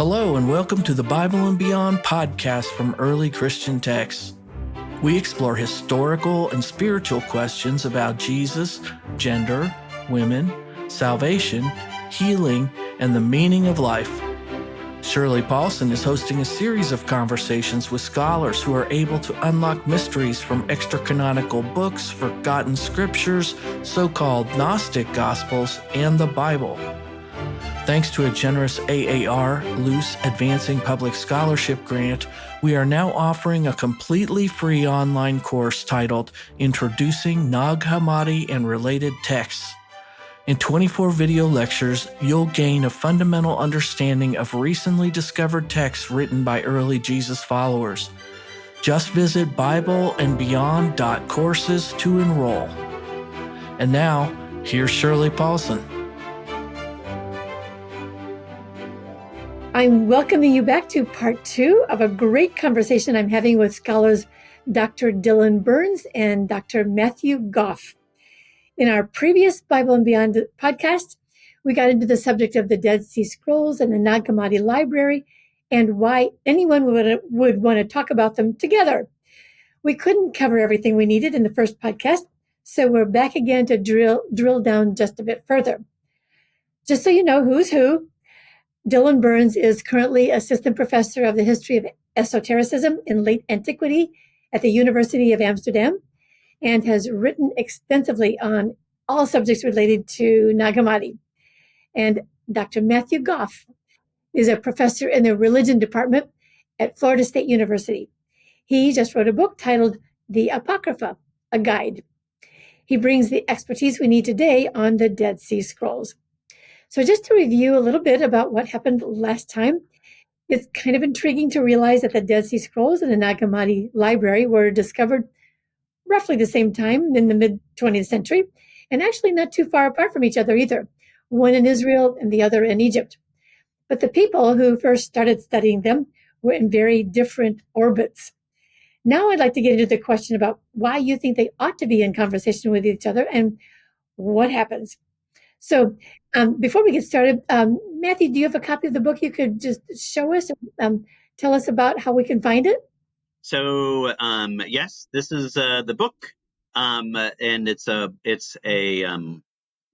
Hello and welcome to the Bible and Beyond podcast from Early Christian Texts. We explore historical and spiritual questions about Jesus, gender, women, salvation, healing, and the meaning of life. Shirley Paulson is hosting a series of conversations with scholars who are able to unlock mysteries from extra-canonical books, forgotten scriptures, so-called Gnostic Gospels, and the Bible. Thanks to a generous AAR, Loose Advancing Public Scholarship grant, we are now offering a completely free online course titled Introducing Nag Hammadi and Related Texts. In 24 video lectures, you'll gain a fundamental understanding of recently discovered texts written by early Jesus followers. Just visit bibleandbeyond.courses to enroll. And now, here's Shirley Paulson. I'm welcoming you back to part 2 of a great conversation I'm having with scholars Dr. Dylan Burns and Dr. Matthew Goff. In our previous Bible and Beyond podcast, we got into the subject of the Dead Sea Scrolls and the Nag Hammadi Library and why anyone would want to talk about them together. We couldn't cover everything we needed in the first podcast, so we're back again to drill down just a bit further. Just so you know who's who, Dylan Burns is currently assistant professor of the history of esotericism in late antiquity at the University of Amsterdam and has written extensively on all subjects related to Nag Hammadi. And Dr. Matthew Goff is a professor in the religion department at Florida State University. He just wrote a book titled The Apocrypha, a Guide. He brings the expertise we need today on the Dead Sea Scrolls. So just to review a little bit about what happened last time, it's kind of intriguing to realize that the Dead Sea Scrolls and the Nag Hammadi Library were discovered roughly the same time in the mid-20th century, and actually not too far apart from each other either, one in Israel and the other in Egypt. But the people who first started studying them were in very different orbits. Now I'd like to get into the question about why you think they ought to be in conversation with each other and what happens. So before we get started, Matthew, do you have a copy of the book you could just show us, tell us about how we can find it? So yes, this is the book, and it's a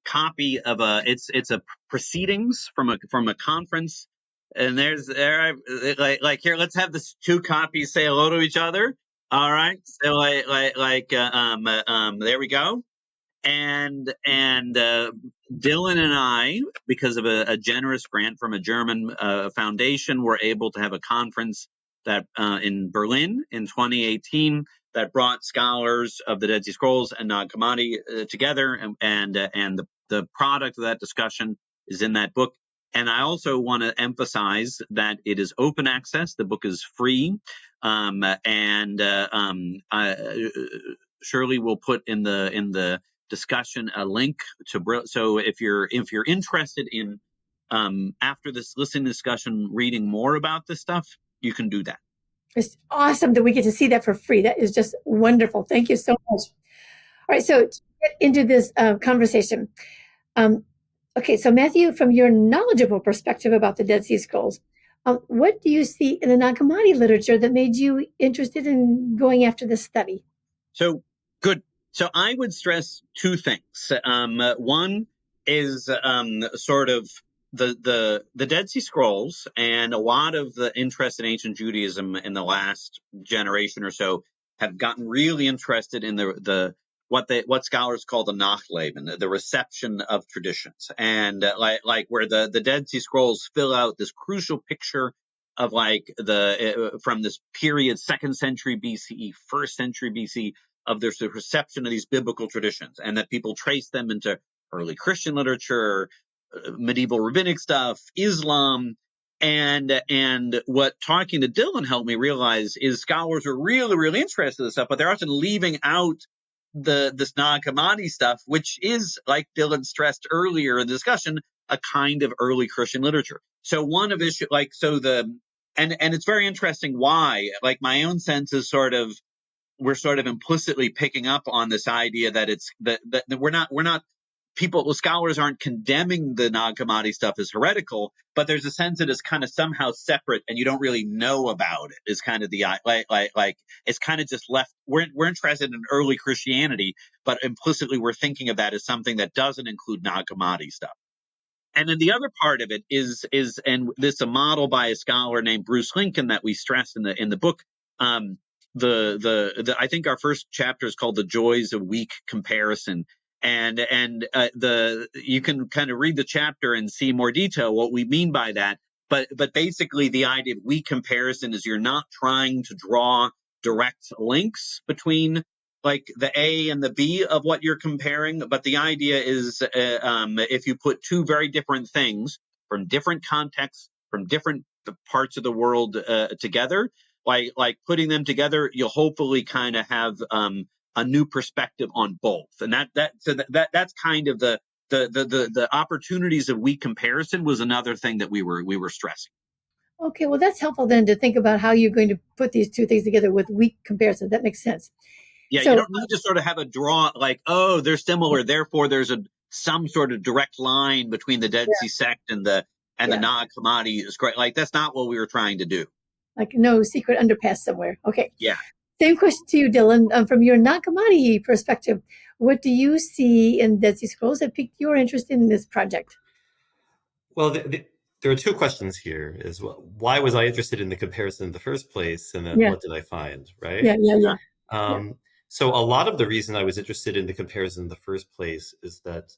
copy of it's a proceedings from a conference, and here, let's have the two copies say hello to each other. All right, so there we go. And Dylan and I, because of a generous grant from a German foundation, were able to have a conference that in Berlin in 2018 that brought scholars of the Dead Sea Scrolls and Nag Hammadi together, and the product of that discussion is in that book. And I also want to emphasize that it is open access. The book is free, Shirley will put in the discussion a link to so if you're interested in after this listening discussion reading more about this stuff, you can do that. It's awesome that we get to see that for free. That is just wonderful. Thank you so much. All right, so to get into this conversation, okay, so Matthew, from your knowledgeable perspective about the Dead Sea Scrolls, what do you see in the Nag Hammadi literature that made you interested in going after this study? So good. So I would stress two things. One is sort of the Dead Sea Scrolls, and a lot of the interest in ancient Judaism in the last generation or so have gotten really interested in the what scholars call the Nachleben, the reception of traditions, and like where the Dead Sea Scrolls fill out this crucial picture of from this period 2nd century BCE, 1st century BC, of their reception of these biblical traditions, and that people trace them into early Christian literature, medieval rabbinic stuff, Islam, and what talking to Dylan helped me realize is scholars are really, really interested in this stuff, but they're often leaving out this Nag Hammadi stuff, which is, like Dylan stressed earlier in the discussion, a kind of early Christian literature. So one of issue and it's very interesting why, like my own sense is we're sort of implicitly picking up on this idea that it's that we're not scholars aren't condemning the Nag Hammadi stuff as heretical, but there's a sense that it's kind of somehow separate and you don't really know about it. Is kind of the like it's kind of just left. We're interested in early Christianity, but implicitly we're thinking of that as something that doesn't include Nag Hammadi stuff. And then the other part of it is and this is a model by a scholar named Bruce Lincoln that we stress in the book. Um, the I think our first chapter is called "The Joys of Weak Comparison," and the you can kind of read the chapter and see more detail what we mean by that. But basically, the idea of weak comparison is you're not trying to draw direct links between like the A and the B of what you're comparing. But the idea is if you put two very different things from different contexts, from different parts of the world together, like putting them together, you'll hopefully kind of have a new perspective on both. And that's kind of the opportunities of weak comparison was another thing that we were stressing. Okay, well, that's helpful then to think about how you're going to put these two things together with weak comparison. That makes sense. Yeah, you So, don't need to sort of have a draw like, oh, they're similar, therefore there's some sort of direct line between the Dead Sea sect and the yeah, Nag Hammadi. Like that's not what we were trying to do. like no secret underpass somewhere. Okay. Yeah. Same question to you, Dylan. From your Nag Hammadi perspective, what do you see in Dead Sea Scrolls that piqued your interest in this project? Well, there are two questions here. Is why was I interested in the comparison in the first place, and then what did I find, right? Yeah. So a lot of the reason I was interested in the comparison in the first place is that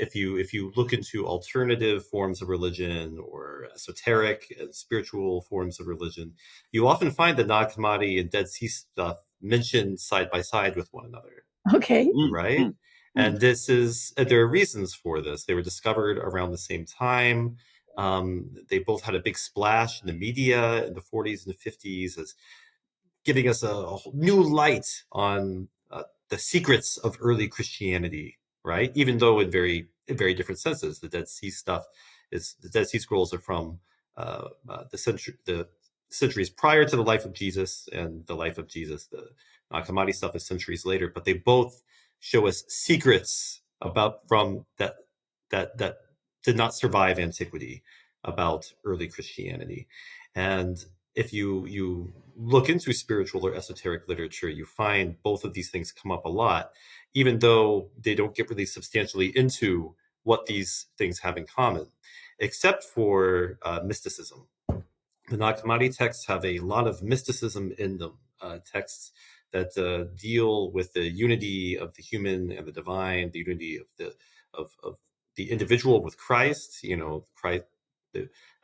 if you look into alternative forms of religion or esoteric and spiritual forms of religion, you often find the Nag Hammadi and Dead Sea stuff mentioned side by side with one another. Okay. Right? And there are reasons for this. They were discovered around the same time. They both had a big splash in the media in the 40s and the 50s as giving us a new light on the secrets of early Christianity, right? Even though in very different senses. The Dead Sea Scrolls are from the centuries prior to the life of Jesus and the life of Jesus. The Nag Hammadi stuff is centuries later, but they both show us secrets from that did not survive antiquity about early Christianity. And if you look into spiritual or esoteric literature, you find both of these things come up a lot, even though they don't get really substantially into what these things have in common, except for mysticism. The Nag Hammadi texts have a lot of mysticism in them, texts that deal with the unity of the human and the divine, the unity of the individual with Christ. Christ,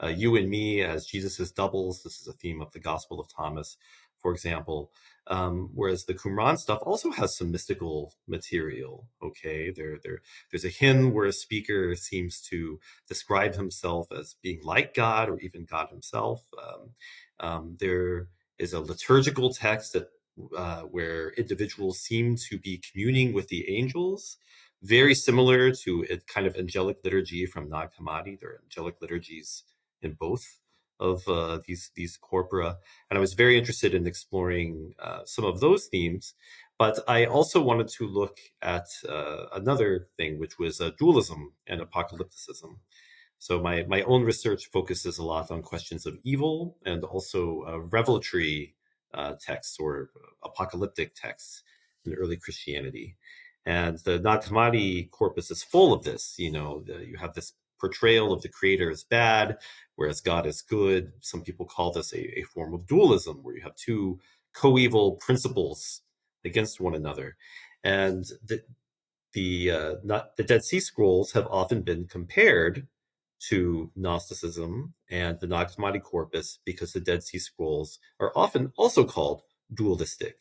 you and me as Jesus' doubles. This is a theme of the Gospel of Thomas, for example. Whereas the Qumran stuff also has some mystical material. Okay, there's a hymn where a speaker seems to describe himself as being like God or even God himself. There is a liturgical text that where individuals seem to be communing with the angels, very similar to a kind of angelic liturgy from Nag Hammadi. There are angelic liturgies in both of these corpora, and I was very interested in exploring some of those themes. But I also wanted to look at another thing, which was dualism and apocalypticism. So my own research focuses a lot on questions of evil and also revelatory texts or apocalyptic texts in early Christianity. And the Nag Hammadi corpus is full of this. You have this portrayal of the creator as bad, whereas God is good. Some people call this a form of dualism, where you have two coeval principles against one another. And the Dead Sea Scrolls have often been compared to Gnosticism and the Nag Hammadi corpus because the Dead Sea Scrolls are often also called dualistic.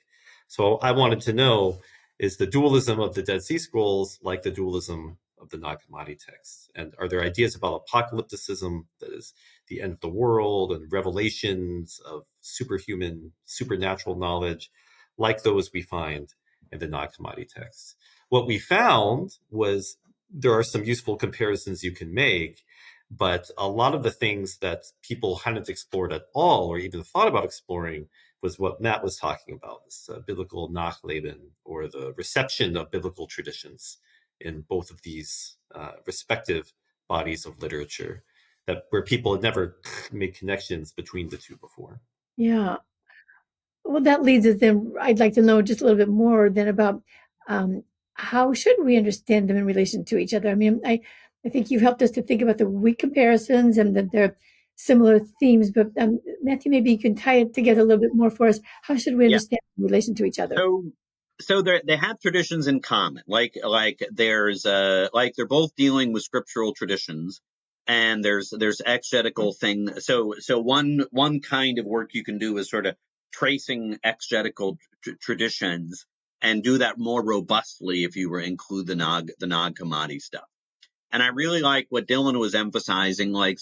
So I wanted to know, is the dualism of the Dead Sea Scrolls like the dualism of the Nag Hammadi texts? And are there ideas about apocalypticism, that is the end of the world, and revelations of superhuman, supernatural knowledge like those we find in the Nag Hammadi texts? What we found was there are some useful comparisons you can make, but a lot of the things that people hadn't explored at all or even thought about exploring was what Matt was talking about, this biblical nachleben, or the reception of biblical traditions in both of these respective bodies of literature, that where people had never made connections between the two before. Yeah. Well, that leads us then. I'd like to know just a little bit more then about um, how should we understand them in relation to each other. I mean, I think you've helped us to think about the weak comparisons and that they're similar themes. But Matthew, maybe you can tie it together a little bit more for us. How should we Yeah. understand them in relation to each other? So they have traditions in common. Like there's like they're both dealing with scriptural traditions, and there's exegetical thing. So one kind of work you can do is sort of tracing exegetical traditions, and do that more robustly if you were include the Nag Hammadi stuff. And I really like what Dylan was emphasizing, like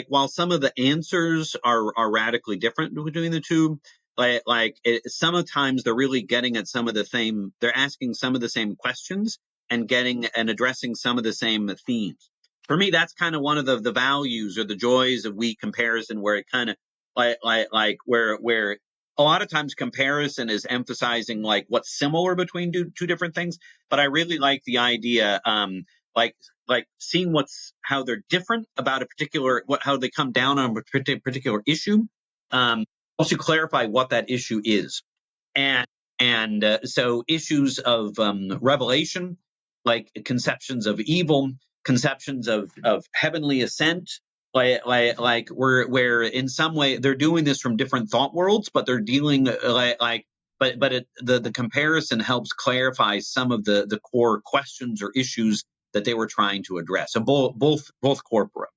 while some of the answers are radically different between the two, sometimes they're really getting at some of the same, they're asking some of the same questions and getting and addressing some of the same themes. For me, that's kind of one of the values or the joys of weak comparison, where it kind of where a lot of times comparison is emphasizing like what's similar between two different things. But I really like the idea, like seeing how they're different about a particular, how they come down on a particular issue, helps you clarify what that issue is. So issues of revelation, like conceptions of evil, conceptions of heavenly ascent, where in some way they're doing this from different thought worlds, but they're dealing the comparison helps clarify some of the core questions or issues that they were trying to address. So both corpora.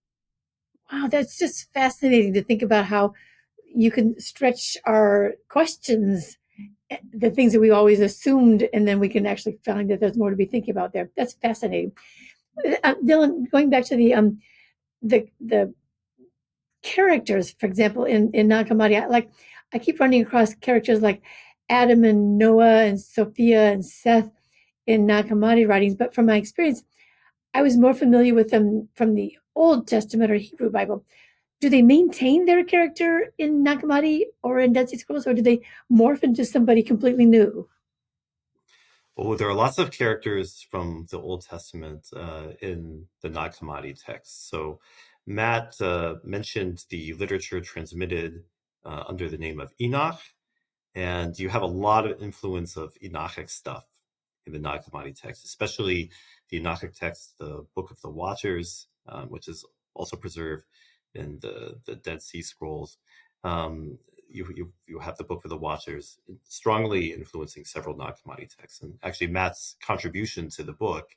Wow, that's just fascinating to think about how you can stretch our questions, the things that we always assumed, and then we can actually find that there's more to be thinking about there. That's fascinating. Dylan, going back to the characters, for example, in Nag Hammadi, I keep running across characters like Adam and Noah and Sophia and Seth in Nag Hammadi writings, but from my experience, I was more familiar with them from the Old Testament or Hebrew Bible. Do they maintain their character in Nag Hammadi or in Dead Sea Scrolls, or do they morph into somebody completely new? Well, there are lots of characters from the Old Testament in the Nag Hammadi text. So Matt mentioned the literature transmitted under the name of Enoch, and you have a lot of influence of Enochic stuff in the Nag Hammadi text, especially the Enochic text, the Book of the Watchers, which is also preserved in the Dead Sea Scrolls. You have the Book of the Watchers strongly influencing several Nag Hammadi texts, and actually Matt's contribution to the book,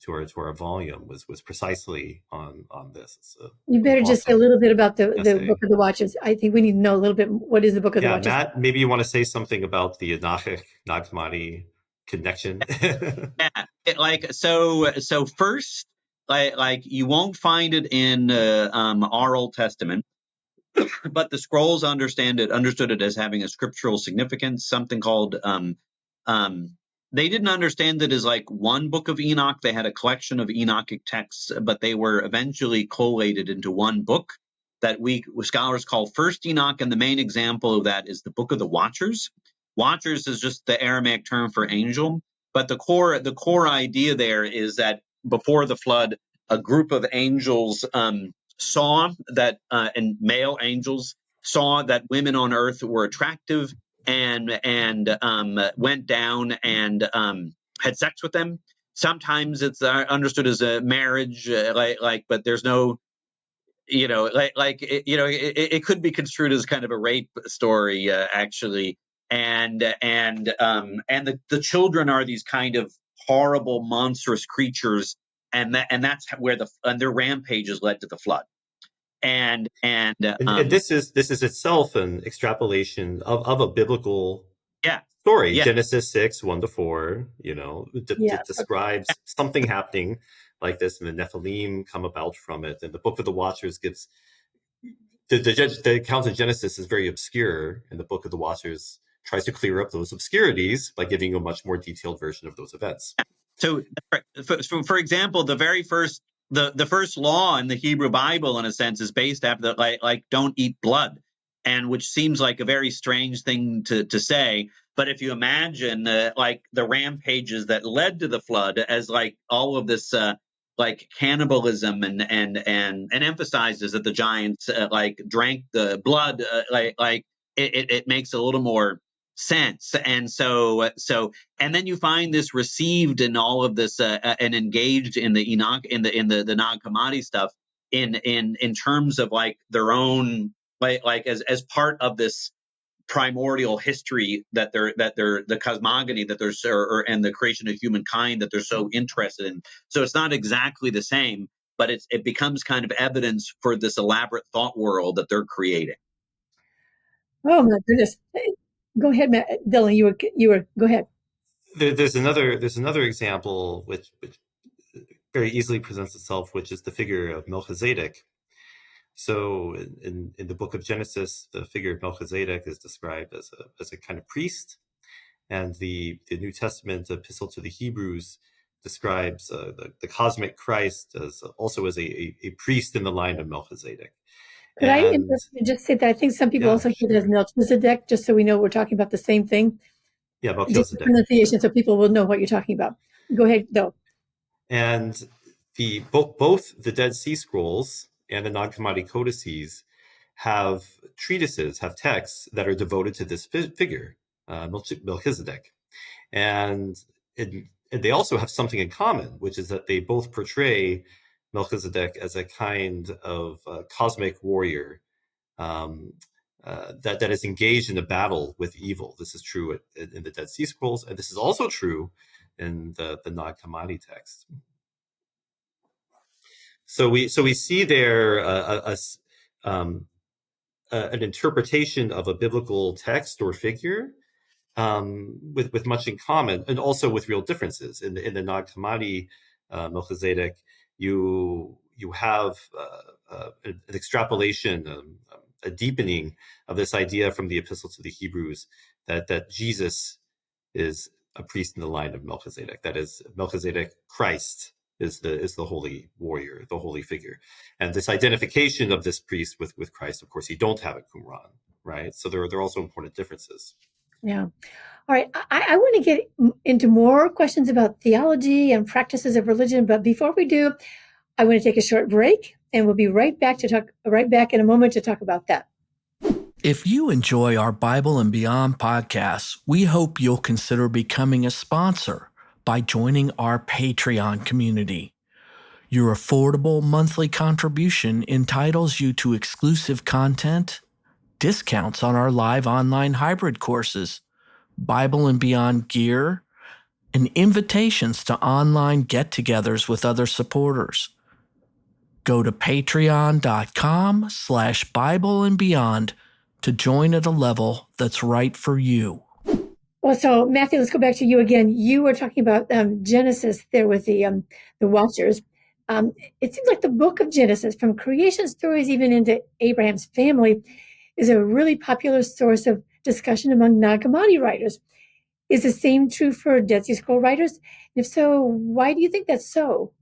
to our volume, was precisely on this. You better just say a little bit about the Book of the Watchers. I think we need to know a little bit. What is the Book of the Watchers? Matt, maybe you want to say something about the Enochic Nag Hammadi connection. So first, you won't find it in our Old Testament, but the scrolls understood it as having a scriptural significance, something called they didn't understand it as like one book of Enoch. They had a collection of Enochic texts, but they were eventually collated into one book that scholars call First Enoch, and the main example of that is the Book of the Watchers. Watchers is just the Aramaic term for angel, but the core idea there is that before the flood, a group of angels saw that, and male angels saw that women on earth were attractive, and went down and had sex with them. Sometimes it's understood as a marriage, but there's no, it could be construed as kind of a rape story, actually. And the children are these kind of horrible, monstrous creatures, and that's where their rampages led to the flood. And this is itself an extrapolation of a biblical story. Yeah. Genesis 6, 1-4, describes something happening like this, and the Nephilim come about from it. And the Book of the Watchers gives the account of Genesis is very obscure, and the Book of the Watchers tries to clear up those obscurities by giving a much more detailed version of those events. So, for example, the first law in the Hebrew Bible, in a sense, is based after like don't eat blood, and which seems like a very strange thing to say. But if you imagine like the rampages that led to the flood as like all of this like cannibalism and emphasizes that the giants like drank the blood, like it makes a little more sense. And so and then you find this received in all of this and engaged in the Enoch in the Nag Hammadi stuff in terms of like their own like as part of this primordial history that they're the cosmogony that they're and the creation of humankind that they're so interested in. So it's not exactly the same, but it becomes kind of evidence for this elaborate thought world that they're creating. Oh my goodness. Go ahead, Dylan. You were. Go ahead. There's another example which very easily presents itself, which is the figure of Melchizedek. So in the book of Genesis, the figure of Melchizedek is described as a kind of priest, and the New Testament epistle to the Hebrews describes the cosmic Christ as also as a priest in the line of Melchizedek. Could I interrupt and just say that I think some people also hear it as Melchizedek, just so we know we're talking about the same thing. Yeah, Just Melchizedek. pronunciation, so people will know what you're talking about. Go ahead, though. And both the Dead Sea Scrolls and the Nag Hammadi Codices have treatises, have texts that are devoted to this figure, Melchizedek. And they also have something in common, which is that they both portray Melchizedek as a kind of cosmic warrior that is engaged in a battle with evil. This is true in the Dead Sea Scrolls, and this is also true in the Nag Hammadi text. So we see there an interpretation of a biblical text or figure with much in common, and also with real differences. In the Nag Hammadi Melchizedek, you have an extrapolation, a deepening of this idea from the Epistle to the Hebrews that Jesus is a priest in the line of Melchizedek. That is, Melchizedek, Christ, is the holy warrior, the holy figure. And this identification of this priest with Christ, of course, you don't have at Qumran, right? So there are also important differences. Yeah. All right. I want to get into more questions about theology and practices of religion, but before we do, I want to take a short break, and we'll be right back in a moment to talk about that. If you enjoy our Bible and Beyond podcasts, we hope you'll consider becoming a sponsor by joining our Patreon community. Your affordable monthly contribution entitles you to exclusive content, discounts on our live online hybrid courses, Bible and Beyond gear, and invitations to online get-togethers with other supporters. Go to patreon.com/Bible and Beyond to join at a level that's right for you. Well, so Matthew, let's go back to you again. You were talking about Genesis there with the Watchers. It seems like the book of Genesis, from creation stories even into Abraham's family, is a really popular source of discussion among Nag Hammadi writers. Is the same true for Dead Sea Scroll writers? And if so, why do you think that's so?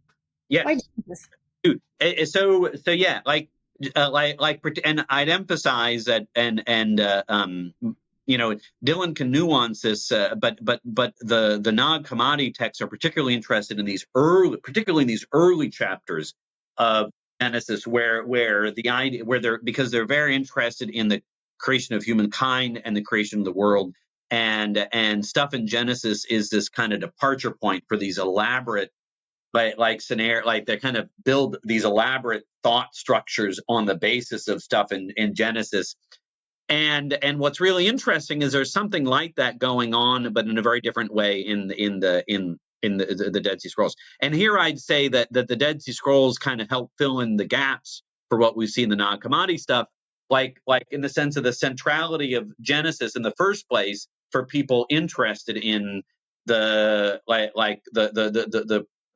Yes. Why do you think this? Dude, so yeah, and I'd emphasize that, and Dylan can nuance this, but the Nag Hammadi texts are particularly interested in particularly in these early chapters of Genesis, where the idea, because they're very interested in the creation of humankind and the creation of the world, and stuff in Genesis is this kind of departure point for these elaborate like scenario, like they kind of build these elaborate thought structures on the basis of stuff in Genesis. And what's really interesting is there's something like that going on, but in a very different way in the Dead Sea Scrolls. And here I'd say that the Dead Sea Scrolls kind of help fill in the gaps for what we see in the Nag Hammadi stuff, like in the sense of the centrality of Genesis in the first place for people interested in the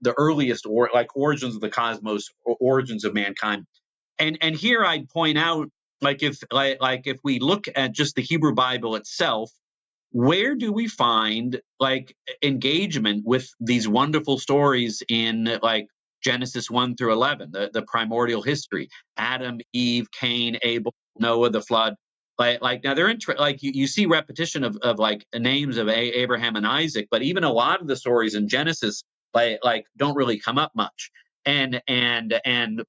the earliest origins of the cosmos, or origins of mankind. And here I'd point out, if we look at just the Hebrew Bible itself, where do we find engagement with these wonderful stories in Genesis 1 through 11, the primordial history, Adam, Eve, Cain, Abel, Noah, the flood? Like now they're like you see repetition of like names of Abraham and Isaac, but even a lot of the stories in Genesis like don't really come up much. And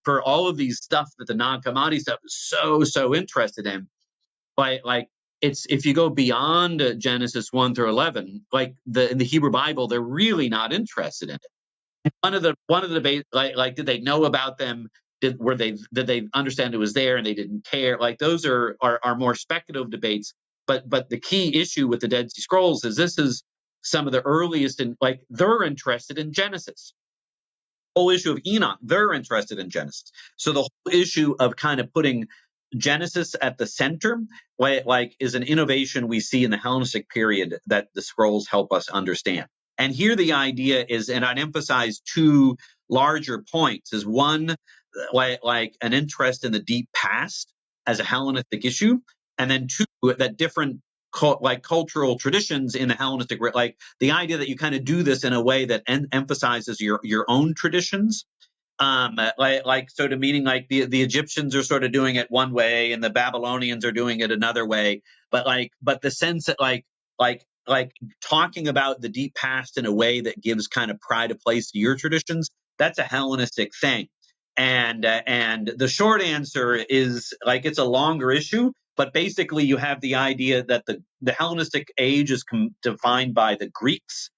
for all of these stuff that the Nag Hammadi stuff is so interested in, like it's if you go beyond Genesis 1 through 11, like in the Hebrew Bible, they're really not interested in it. One of the debates, like did they know about them? Did they understand it was there and they didn't care? Like those are more speculative debates. But the key issue with the Dead Sea Scrolls is this is some of the earliest, and like they're interested in Genesis. Whole issue of Enoch, they're interested in Genesis. So the whole issue of kind of putting Genesis at the center, like is an innovation we see in the Hellenistic period that the scrolls help us understand. And here the idea is, and I'd emphasize two larger points, is one, like an interest in the deep past as a Hellenistic issue, and then two, that different like cultural traditions in the Hellenistic, like the idea that you kind of do this in a way that emphasizes your own traditions, like sort of meaning like the Egyptians are sort of doing it one way and the Babylonians are doing it another way, but the sense that like talking about the deep past in a way that gives kind of pride of place to your traditions, that's a Hellenistic thing. And the short answer is like it's a longer issue, but basically you have the idea that the Hellenistic age is defined by the Greeks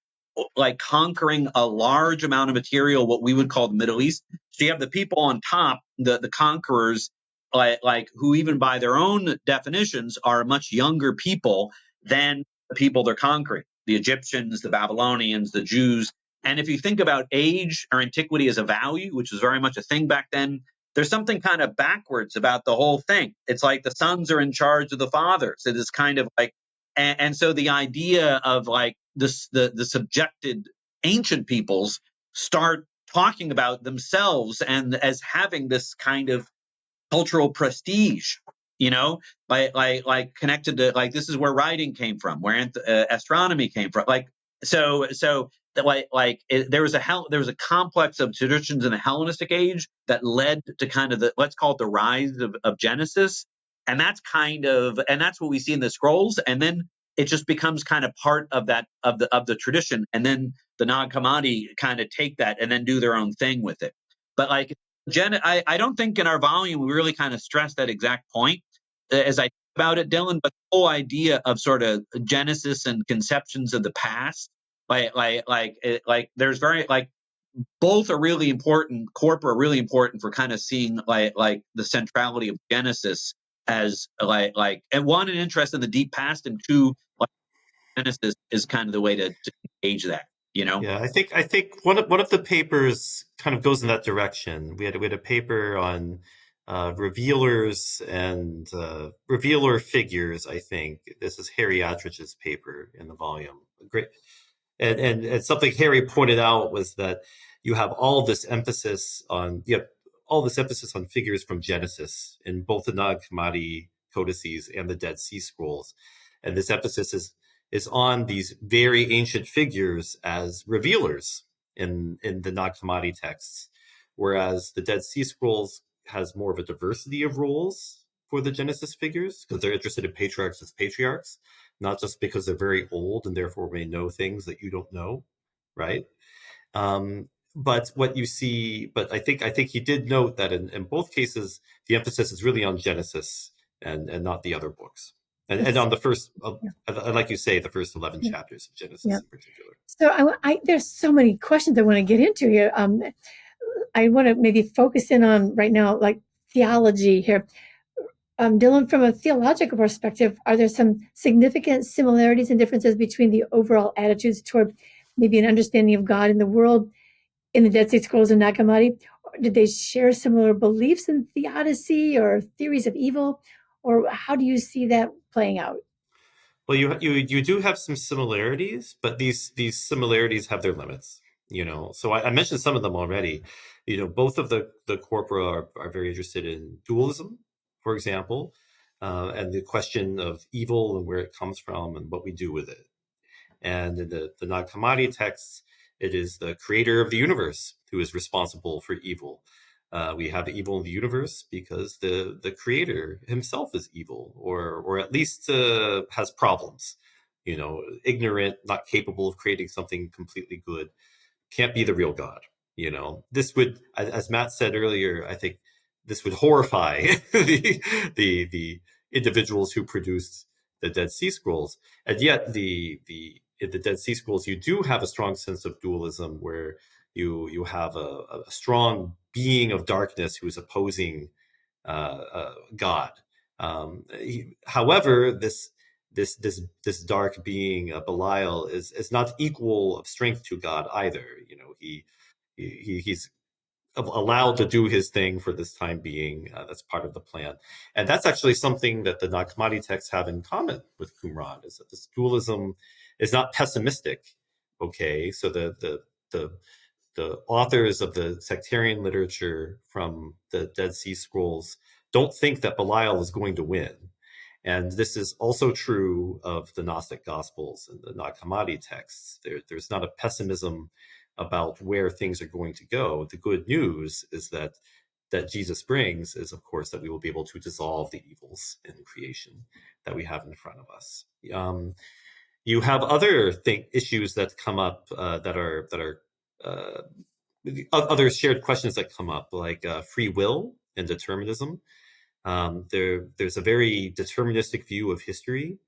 like conquering a large amount of material, what we would call the Middle East. So you have the people on top, the conquerors, like who even by their own definitions are much younger people than the people they're conquering, the Egyptians, the Babylonians, the Jews. And if you think about age or antiquity as a value, which was very much a thing back then, there's something kind of backwards about the whole thing. It's like the sons are in charge of the fathers. It is kind of like, and so the idea of like this, the subjected ancient peoples start talking about themselves and as having this kind of cultural prestige, you know, like connected to like this is where writing came from, where astronomy came from, like so that there was a complex of traditions in the Hellenistic age that led to kind of the, let's call it the rise of Genesis, and that's what we see in the scrolls, and then it just becomes kind of part of that of the tradition, and then the Nag Hammadi kind of take that and then do their own thing with it. But like I don't think in our volume we really kind of stress that exact point as I think about it, Dylan. But the whole idea of sort of Genesis and conceptions of the past, there's very like both are really important. Corpora are really important for kind of seeing like the centrality of Genesis as and one, an interest in the deep past, and two, like Genesis is kind of the way to engage that. You know? Yeah, I think one of the papers kind of goes in that direction. We had a paper on revealers and revealer figures. I think this is Harry Attridge's paper in the volume. Great, and something Harry pointed out was that you have all this emphasis on figures from Genesis in both the Nag Hammadi Codices and the Dead Sea Scrolls, and this emphasis is on these very ancient figures as revealers in the Nag Hammadi texts, whereas the Dead Sea Scrolls has more of a diversity of roles for the Genesis figures because they're interested in patriarchs as patriarchs, not just because they're very old and therefore may know things that you don't know, right? But what you see, but I think he did note that in both cases the emphasis is really on Genesis and not the other books. And on the first, like you say, the first 11 chapters of Genesis in particular. So there's so many questions I want to get into here. I want to maybe focus in on right now, like theology here. Dylan, from a theological perspective, are there some significant similarities and differences between the overall attitudes toward maybe an understanding of God in the world in the Dead Sea Scrolls and Nag Hammadi? Did they share similar beliefs in theodicy or theories of evil? Or how do you see that playing out? Well, you do have some similarities, but these similarities have their limits. So I mentioned some of them already. Both of the corpora are very interested in dualism, for example, and the question of evil and where it comes from and what we do with it. And in the Nag Hammadi texts, it is the creator of the universe who is responsible for evil. We have evil in the universe because the creator himself is evil, or at least has problems. Ignorant, not capable of creating something completely good, can't be the real God. This would, as Matt said earlier, I think this would horrify the individuals who produced the Dead Sea Scrolls. And yet, in the Dead Sea Scrolls, you do have a strong sense of dualism, where you have a strong being of darkness who is opposing God. However, this dark being, Belial, is not equal of strength to God either. He's allowed to do his thing for this time being. That's part of the plan, and that's actually something that the Nag Hammadi texts have in common with Qumran, is that this dualism is not pessimistic. Okay, so the authors of the sectarian literature from the Dead Sea Scrolls don't think that Belial is going to win. And this is also true of the Gnostic Gospels and the Nag Hammadi texts. There's not a pessimism about where things are going to go. The good news is that Jesus brings is, of course, that we will be able to dissolve the evils in creation that we have in front of us. You have other issues that come up that are other shared questions that come up, like free will and determinism. There's a very deterministic view of history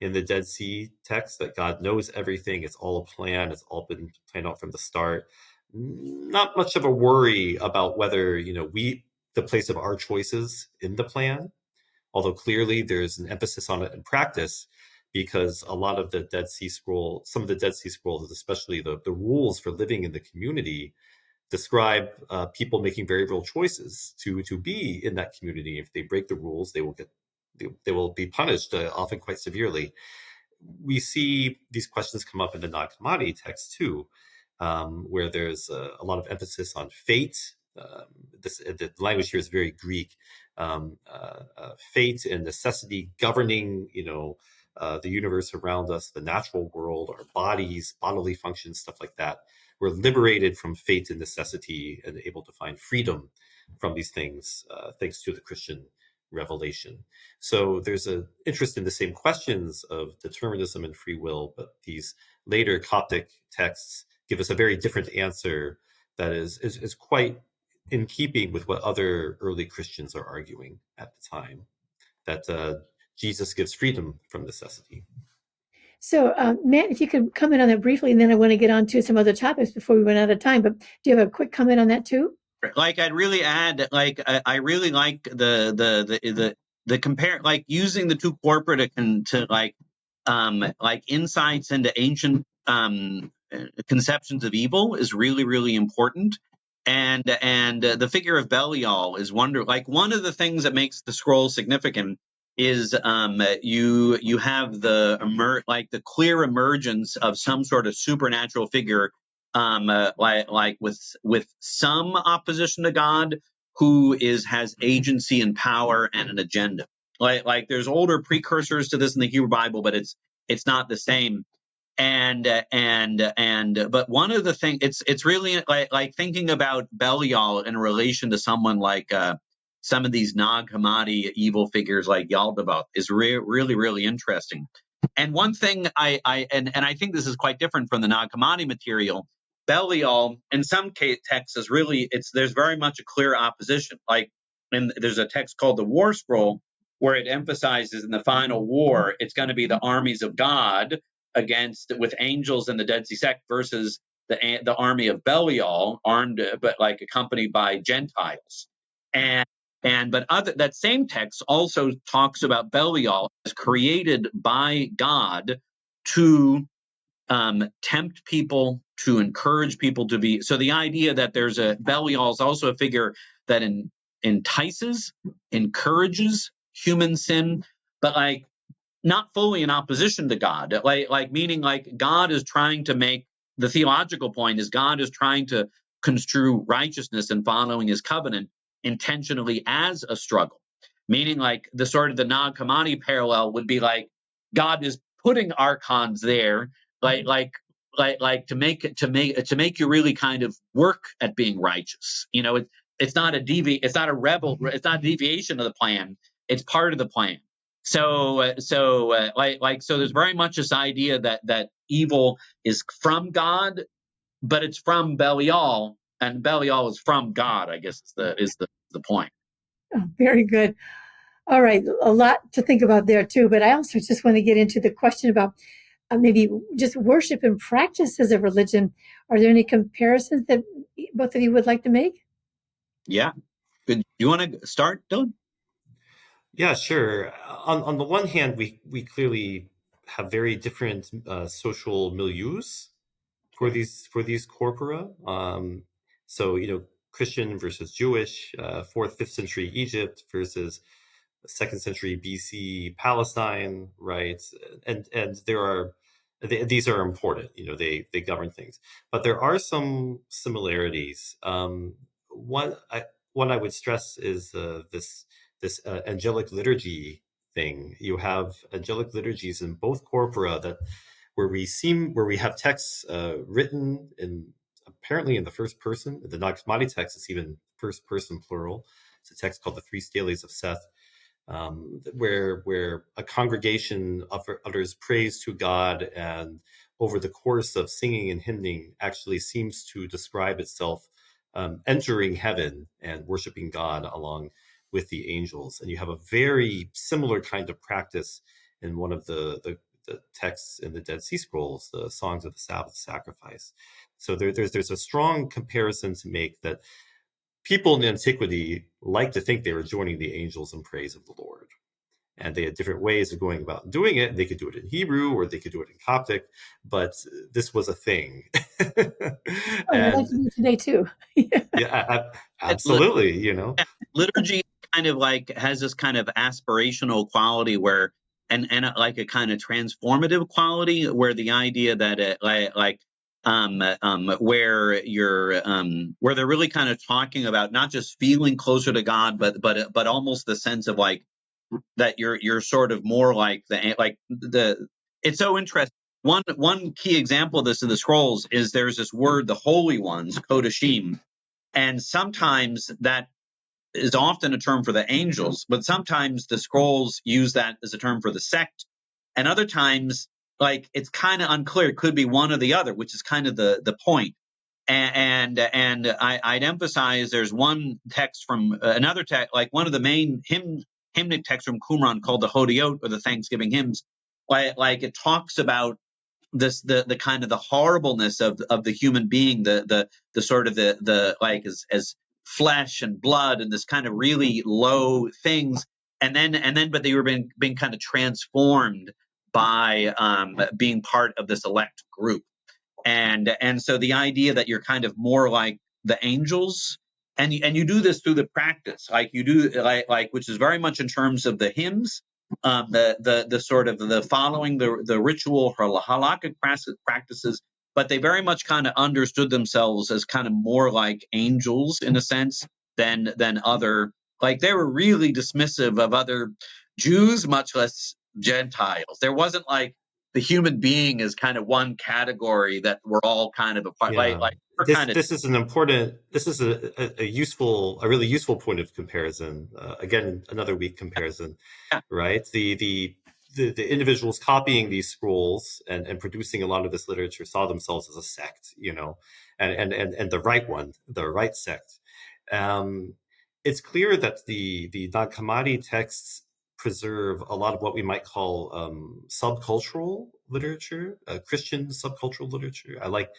in the Dead Sea text, that God knows everything. It's all a plan. It's all been planned out from the start. Not much of a worry about whether, the place of our choices in the plan, although clearly there's an emphasis on it in practice, because a lot of the Dead Sea Scroll, some of the Dead Sea Scrolls, especially the rules for living in the community, describe people making very real choices to be in that community. If they break the rules, they will be punished, often quite severely. We see these questions come up in the Nag Hammadi text too, where there's a lot of emphasis on fate. The language here is very Greek. Fate and necessity governing, the universe around us, the natural world, our bodies, bodily functions, stuff like that. We're liberated from fate and necessity and able to find freedom from these things, thanks to the Christian revelation. So there's an interest in the same questions of determinism and free will, but these later Coptic texts give us a very different answer that is quite in keeping with what other early Christians are arguing at the time, that Jesus gives freedom from necessity. So, Matt, if you could comment on that briefly, and then I want to get on to some other topics before we run out of time. But do you have a quick comment on that too? Like, I'd really add, like, I really like the compare, like, using the two corporate to like insights into ancient conceptions of evil is really, really important. And the figure of Belial is like one of the things that makes the scroll significant is you have the clear emergence of some sort of supernatural figure, like with some opposition to God, who has agency and power and an agenda. Like there's older precursors to this in the Hebrew Bible, but it's not the same. But one of the things, it's really like thinking about Belial in relation to someone like some of these Nag Hammadi evil figures like Yaldabaoth is really, really interesting. And one thing I think this is quite different from the Nag Hammadi material. Belial, in some texts, is really, there's very much a clear opposition. Like, and there's a text called the War Scroll, where it emphasizes in the final war, it's going to be the armies of God with angels in the Dead Sea sect versus the army of Belial, armed but like accompanied by Gentiles. But that same text also talks about Belial as created by God to tempt people, to encourage people to be. So the idea that there's Belial is also a figure that entices, encourages human sin, but like not fully in opposition to God. Like meaning like God is trying to make, the theological point is God is trying to construe righteousness and following his covenant intentionally as a struggle. Meaning like the sort of the Nag Hammadi parallel would be like God is putting archons there, like to make you really kind of work at being righteous. it's not a deviation of the plan. It's part of the plan. So there's very much this idea that evil is from God, but it's from Belial, and Belial is from God, I guess is the point. Oh, very good. All right, a lot to think about there too. But I also just want to get into the question about maybe just worship and practices of religion. Are there any comparisons that both of you would like to make? Yeah. Good. You want to start, Dylan? Yeah, sure. On the one hand, we clearly have very different social milieus for these corpora. So Christian versus Jewish, fourth, fifth century Egypt versus second century BC Palestine, right? And these are important. They govern things, but there are some similarities. One I would stress is this angelic liturgy thing. You have angelic liturgies in both corpora where we have texts written apparently in the first person. The Nag Hammadi text is even first person plural. It's a text called the Three Stelaes of Seth, where a congregation utters praise to God, and over the course of singing and hymning actually seems to describe itself entering heaven and worshiping God along with the angels. And you have a very similar kind of practice in one of the texts in the Dead Sea Scrolls, the Songs of the Sabbath Sacrifice. So there's a strong comparison to make, that people in antiquity like to think they were joining the angels in praise of the Lord. And they had different ways of going about doing it. They could do it in Hebrew or they could do it in Coptic, but this was a thing. And like to do today too. Yeah, absolutely. Liturgy kind of like has this kind of aspirational quality where, and like a kind of transformative quality, where the idea that where they're really kind of talking about not just feeling closer to God, but almost the sense of like that you're sort of more like the. It's so interesting. One key example of this in the scrolls is there's this word, the holy ones, kodashim, and sometimes that is often a term for the angels, but sometimes the scrolls use that as a term for the sect, and other times, like, it's kind of unclear. It could be one or the other, which is kind of the point. I'd emphasize there's one text from another text, like one of the main hymnic texts from Qumran called the Hodiot, or the Thanksgiving hymns. Like it talks about the kind of the horribleness of the human being, the sort of the like as flesh and blood and this kind of really low things, and then but they were being kind of transformed by being part of this elect group. And so the idea that you're kind of more like the angels, and you do this through the practice, like you do, like which is very much in terms of the hymns, the sort of the following the ritual or halakhic practices, but they very much kind of understood themselves as kind of more like angels in a sense than other, like they were really dismissive of other Jews, much less Gentiles. There wasn't like the human being is kind of one category that we're all kind of a part. Yeah. Like This is a really useful point of comparison. Again, another weak comparison, yeah. Right? The individuals copying these scrolls and producing a lot of this literature saw themselves as a sect, and the right one, the right sect. It's clear that the Nag Hammadi texts preserve a lot of what we might call subcultural literature, Christian subcultural literature. I like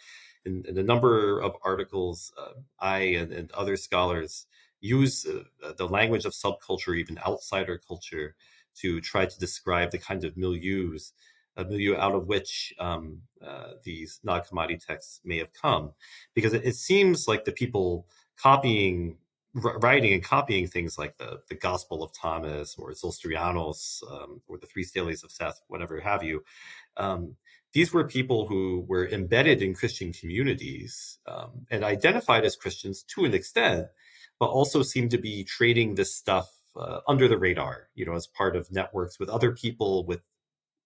in a number of articles, I and other scholars use the language of subculture, even outsider culture, to try to describe the kind of milieu out of which these Nag Hammadi texts may have come, because it seems like the people writing and copying things like the Gospel of Thomas or Zosterianos, or the Three Stelaes of Seth, whatever have you. These were people who were embedded in Christian communities and identified as Christians to an extent, but also seemed to be trading this stuff under the radar, as part of networks with other people with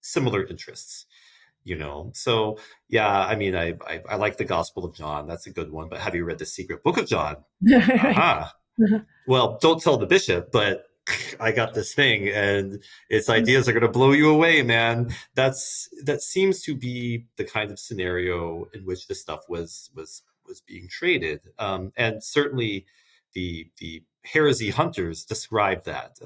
similar interests. So yeah, I mean, I like the Gospel of John. That's a good one. But have you read the Secret Book of John? Right. Aha. Uh-huh. well, don't tell the bishop, but I got this thing and its ideas are going to blow you away, man. That seems to be the kind of scenario in which this stuff was being traded. And certainly the heresy hunters describe that.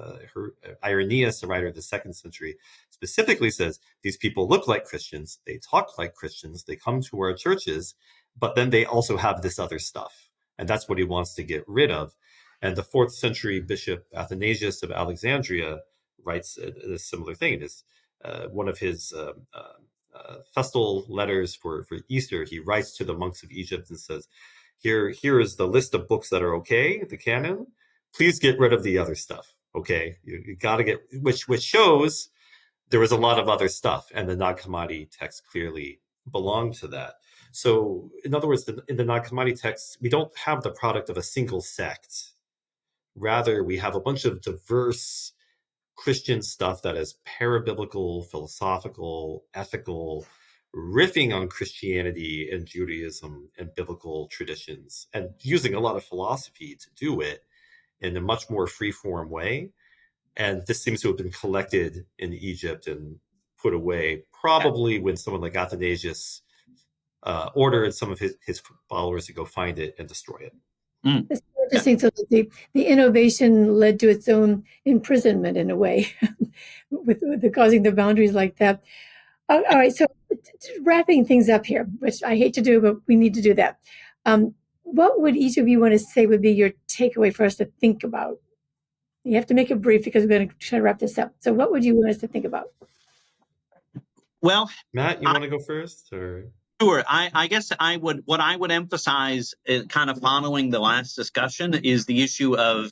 Irenaeus, a writer of the 2nd century, specifically says these people look like Christians, they talk like Christians, they come to our churches, but then they also have this other stuff. And that's what he wants to get rid of. And the 4th century Bishop Athanasius of Alexandria writes a similar thing. It is one of his festal letters for Easter. He writes to the monks of Egypt and says, here is the list of books that are okay, the canon. Please get rid of the other stuff. Okay, you got to get, which shows there was a lot of other stuff, and the Nag Hammadi text clearly belonged to that. So, in other words, in the Nag Hammadi text, we don't have the product of a single sect. Rather, we have a bunch of diverse Christian stuff that is parabiblical, philosophical, ethical, riffing on Christianity and Judaism and biblical traditions, and using a lot of philosophy to do it in a much more free-form way. And this seems to have been collected in Egypt and put away, probably when someone like Athanasius ordered some of his followers to go find it and destroy it. It's interesting. So the innovation led to its own imprisonment in a way, with the causing the boundaries like that. All right. So wrapping things up here, which I hate to do, but we need to do that. What would each of you want to say would be your takeaway for us to think about? You have to make it brief because we're going to try to wrap this up. So what would you want us to think about? Well, Matt, you want to go first, or? Sure. I guess what I would emphasize, kind of following the last discussion, is the issue of,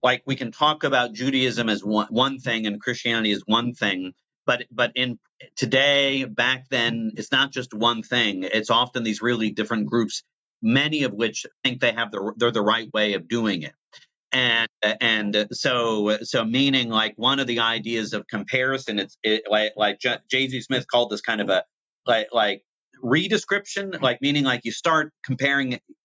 like, we can talk about Judaism as one thing and Christianity as one thing, but in today, back then, it's not just one thing. It's often these really different groups, many of which think they're the right way of doing it. And so meaning, like, one of the ideas of comparison, like J.Z. Smith called this kind of a like redescription, like, meaning, like, you start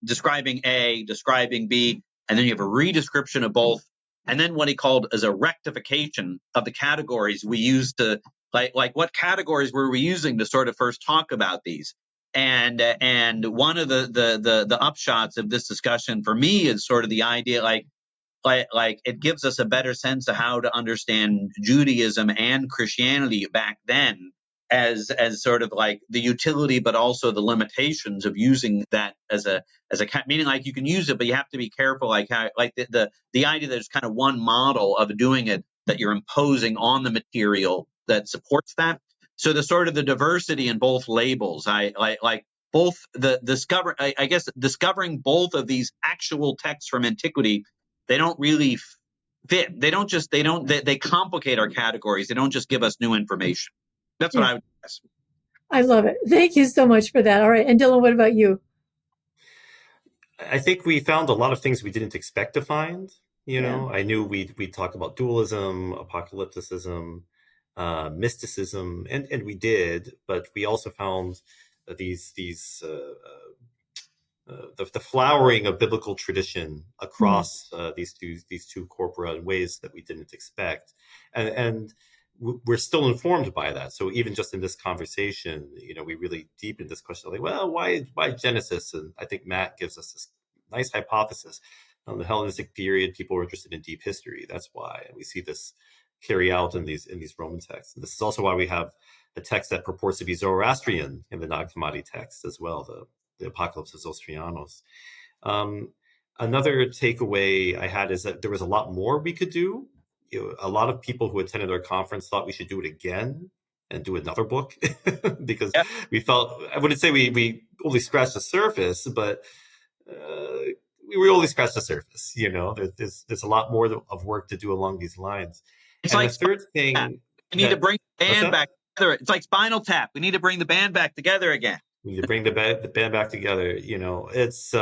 describing A, describing B, and then you have a redescription of both, and then what he called as a rectification of the categories we used to, like what categories were we using to sort of first talk about these. And one of the upshots of this discussion for me is sort of the idea, like it gives us a better sense of how to understand Judaism and Christianity back then, as sort of like the utility, but also the limitations of using that as a meaning, like, you can use it, but you have to be careful, like how, like the idea that there's kind of one model of doing it that you're imposing on the material that supports that. So the sort of the diversity in both labels, I like both I guess discovering both of these actual texts from antiquity. They don't really fit. They complicate our categories. They don't just give us new information. That's what I would guess. I love it. Thank you so much for that. All right. And Dylan, what about you? I think we found a lot of things we didn't expect to find. I knew we'd talk about dualism, apocalypticism, mysticism, and we did, but we also found these the flowering of biblical tradition across these two corpora in ways that we didn't expect, and we're still informed by that. So even just in this conversation, we really deepened this question, like, well, why Genesis? And I think Matt gives us this nice hypothesis. On the Hellenistic period, people were interested in deep history. That's why, and we see this carry out in these Roman texts. And this is also why we have a text that purports to be Zoroastrian in the Nag Hammadi text as well, the Apocalypse of Zostrianos. Another takeaway I had is that there was a lot more we could do. A lot of people who attended our conference thought we should do it again and do another book because we felt, I wouldn't say we only scratched the surface, but we only scratched the surface. There's a lot more of work to do along these lines. It's and like the third thing, we need to bring the band back together. It's like Spinal Tap. We need to bring the band back together again. We need to bring the band back together. It's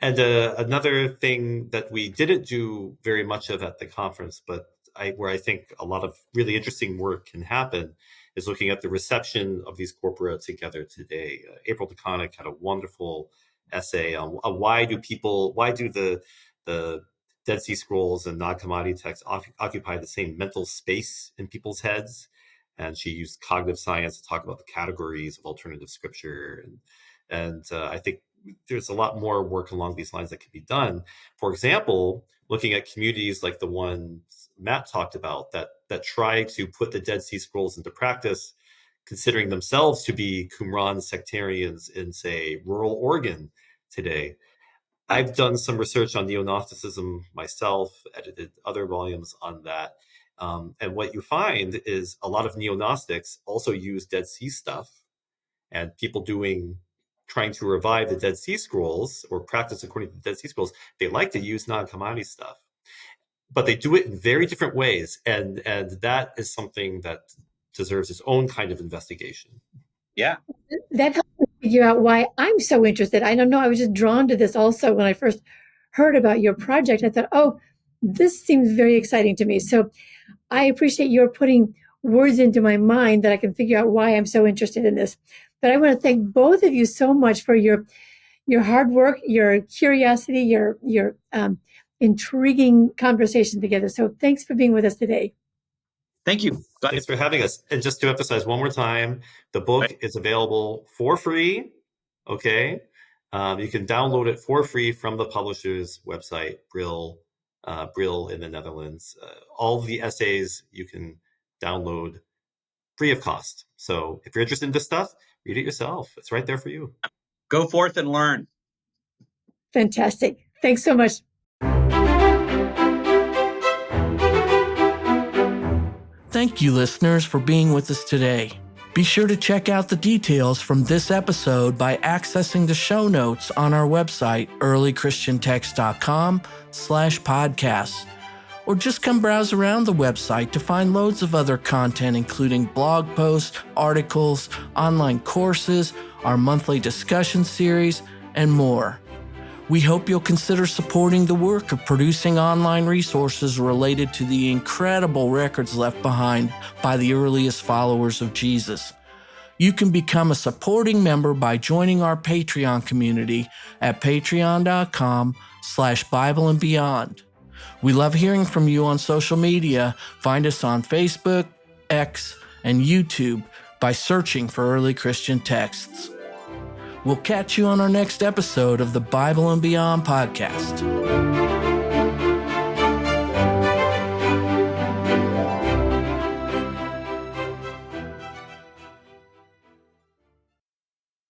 and another thing that we didn't do very much of at the conference, but where I think a lot of really interesting work can happen, is looking at the reception of these corpora together today. April DeConnick had a wonderful essay on why do the the Dead Sea Scrolls and Nag Hammadi texts occupy the same mental space in people's heads. And she used cognitive science to talk about the categories of alternative scripture. And I think there's a lot more work along these lines that can be done. For example, looking at communities like the one Matt talked about that try to put the Dead Sea Scrolls into practice, considering themselves to be Qumran sectarians in, say, rural Oregon today. I've done some research on neo-Gnosticism myself, edited other volumes on that. And what you find is a lot of neo-Gnostics also use Dead Sea stuff, and people trying to revive the Dead Sea Scrolls or practice according to the Dead Sea Scrolls, they like to use Nag Hammadi stuff. But they do it in very different ways, and that is something that deserves its own kind of investigation. Yeah. That helps me figure out why I'm so interested. I don't know. I was just drawn to this also when I first heard about your project. I thought, oh, this seems very exciting to me. So I appreciate your putting words into my mind that I can figure out why I'm so interested in this. But I want to thank both of you so much for your hard work, your curiosity, your intriguing conversation together. So thanks for being with us today. Thank you. Thanks for having us. And just to emphasize one more time, the book is available for free. Okay. You can download it for free from the publisher's website, Brill in the Netherlands. All of the essays you can download free of cost. So if you're interested in this stuff, read it yourself. It's right there for you. Go forth and learn. Fantastic. Thanks so much. Thank you, listeners, for being with us today. Be sure to check out the details from this episode by accessing the show notes on our website, earlychristiantext.com/podcasts. Or just come browse around the website to find loads of other content, including blog posts, articles, online courses, our monthly discussion series, and more. We hope you'll consider supporting the work of producing online resources related to the incredible records left behind by the earliest followers of Jesus. You can become a supporting member by joining our Patreon community at patreon.com/Bible and Beyond. We love hearing from you on social media. Find us on Facebook, X, and YouTube by searching for Early Christian Texts. We'll catch you on our next episode of the Bible and Beyond podcast.